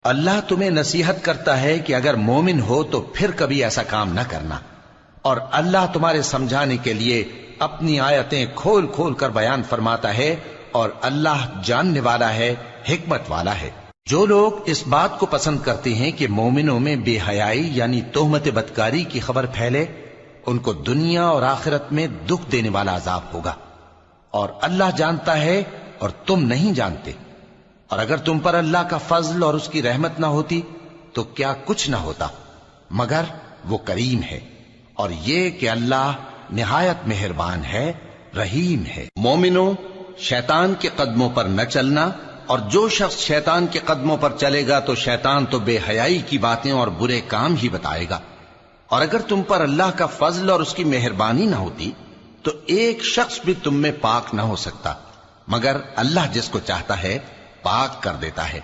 اللہ تمہیں نصیحت کرتا ہے کہ اگر مومن ہو تو پھر کبھی ایسا کام نہ کرنا، اور اللہ تمہارے سمجھانے کے لیے اپنی آیتیں کھول کھول کر بیان فرماتا ہے، اور اللہ جاننے والا ہے، حکمت والا ہے۔ جو لوگ اس بات کو پسند کرتے ہیں کہ مومنوں میں بے حیائی یعنی تہمت بدکاری کی خبر پھیلے، ان کو دنیا اور آخرت میں دکھ دینے والا عذاب ہوگا، اور اللہ جانتا ہے اور تم نہیں جانتے۔ اور اگر تم پر اللہ کا فضل اور اس کی رحمت نہ ہوتی تو کیا کچھ نہ ہوتا، مگر وہ کریم ہے، اور یہ کہ اللہ نہایت مہربان ہے، رحیم ہے۔ مومنوں، شیطان کے قدموں پر نہ چلنا، اور جو شخص شیطان کے قدموں پر چلے گا تو شیطان تو بے حیائی کی باتیں اور برے کام ہی بتائے گا۔ اور اگر تم پر اللہ کا فضل اور اس کی مہربانی نہ ہوتی تو ایک شخص بھی تم میں پاک نہ ہو سکتا، مگر اللہ جس کو چاہتا ہے پاک کر دیتا ہے۔